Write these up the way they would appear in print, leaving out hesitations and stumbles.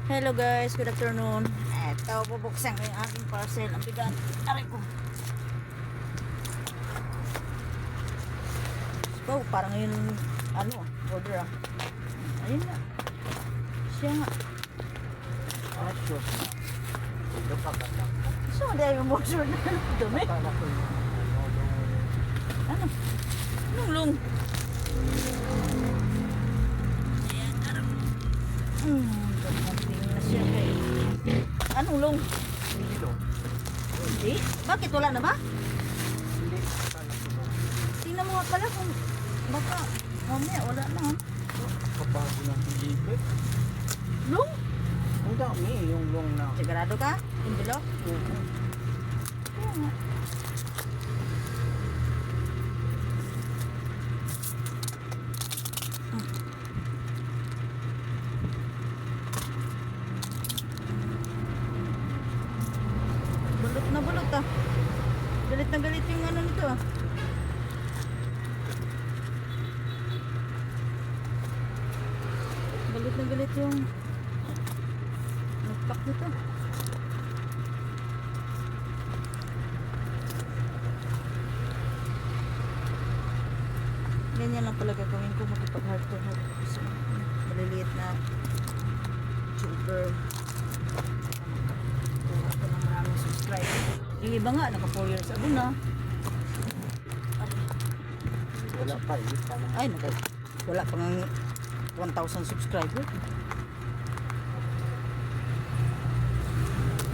Hello guys, good afternoon. Eto, bubuksan ko yung aking parcel. Ang bigat. Aray ko. Oh, parang yun, order ah. Ayun na. Siya nga. Sure. Ito pa ka lang. So, dahil yung motion na dumi. Akala ko yung Ano? Lunglong. Ayan, arang. Dumating na siya kay. Anong long? kilo. Hindi. Bakit wala na ba? Hindi. Akala ko yung Tingnan mo nga pala kung baka mamaya wala na. kabago ng deliver. Long? Ang dami yung long na. Sigurado ka? Envelope? Oo. Kaya nga. Balot na balot ah. Galit na galit yung ano nito ah. Galit na galit yung nagpak nito. Ganyan lang pala gagawin ko, magpag heart to heart sa maliliit na YouTuber. Kuha ko ng maraming subscriber. Yung iba nga, naka 4 years ago na. Wala pa eh. Paano? Ay, wala pa nga 1,000 subscriber.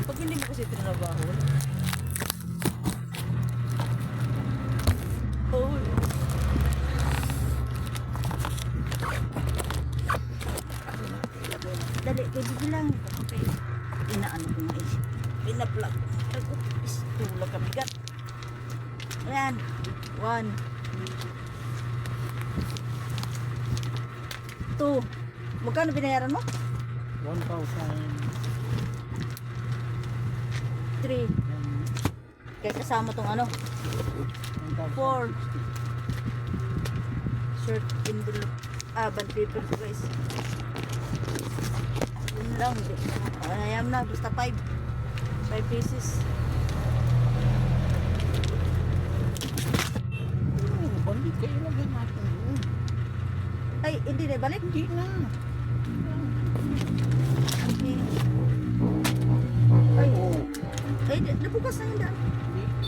Pag hindi mo kasi trinabaho, oh, dali, pwede lang. Okay. Inaano ko nga eh. Pinaplug. Tula ka bigat. Ayan. 1 2. Magkano binayaran mo? 3. Kaya kasama tong ano? 4. Shirt, envelope. Band paper ko guys. Yun lang. Ayam na. Basta 5 pieces. Balik kayo lagay natin yun. Ay, hindi na balik. Hindi na. Okay. Ay, Oo. ay, nabukas na yun daan.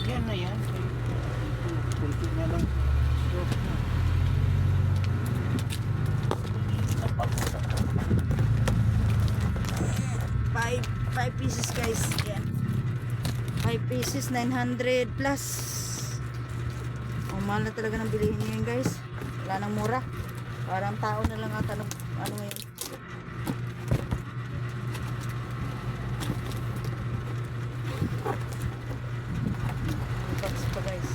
Yan na yan. Kunti na lang. Stop na. 5 pieces guys. Yan. 5 pieces, 900 plus. Ang mahal na talaga ng bilihin ngayon guys. Wala nang mura. Parang tao na lang ata ano ngayon. Box pa guys.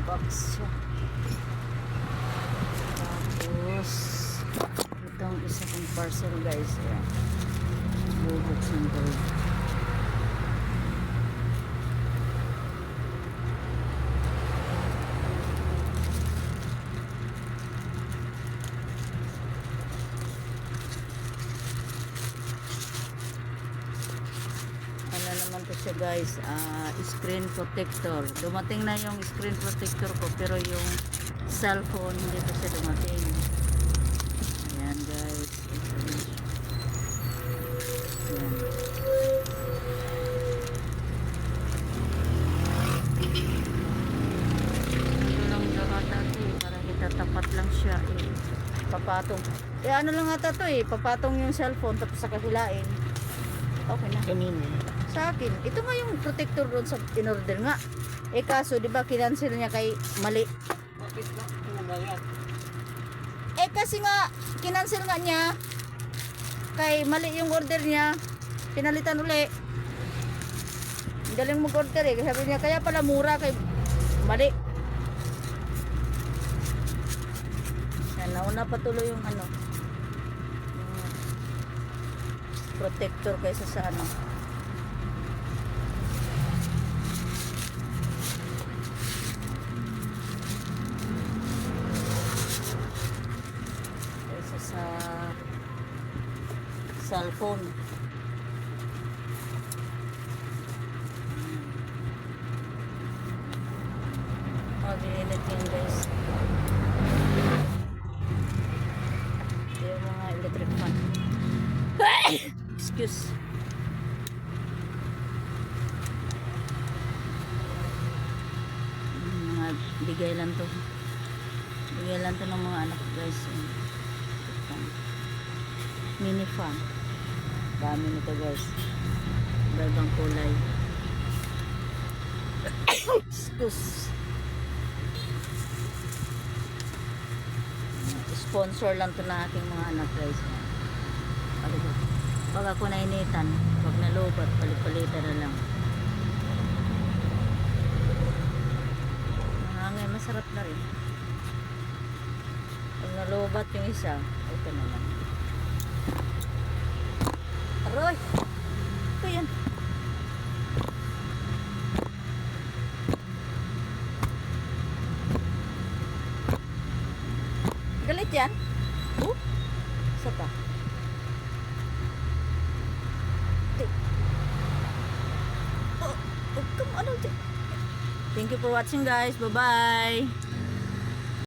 Box siya. Tapos itong isa kong parcel guys. Ayan. Bubuksan ko. Ano naman to siya guys, screen protector. Dumating na yung screen protector ko pero yung cellphone hindi pa siya dumating. Ayan guys. Ayan. Ito lang dapat ito eh, para itatapat lang siya eh. Papatong. Ano lang ata to eh, papatong yung cellphone tapos sa kahilain. Okay na. Kanina. Sa akin, ito nga yung protector doon sa in-order nga. Eh kaso, di ba, kinancel niya kay mali. Bakit na? Una yan. Eh kasi nga, kinancel nga niya kay mali yung order niya. Pinalitan uli. Galing mag-order eh. Sabi niya, kaya pala mura kay mali. Yan, nauna patuloy yung ano. Yung protector kaysa sa ano. cellphone. Mag-init yan guys. Ito yung mga electric fan. Excuse. Mga bigay lang to. Bigay lang to ng mga anak ko guys. Mini fan. Dami nito guys. Iba-ibang kulay. Excuse. Sponsor lang to na aking mga anak guys. Pag ako nainitan, pag nalubat, palit-palitan na lang. Mahangin, masarap na rin. Pag nalubat yung isa, ito na lang. Aroy! Ito yan. Galit yan? Isa pa. Come on. Thank you for watching guys. Bye-bye.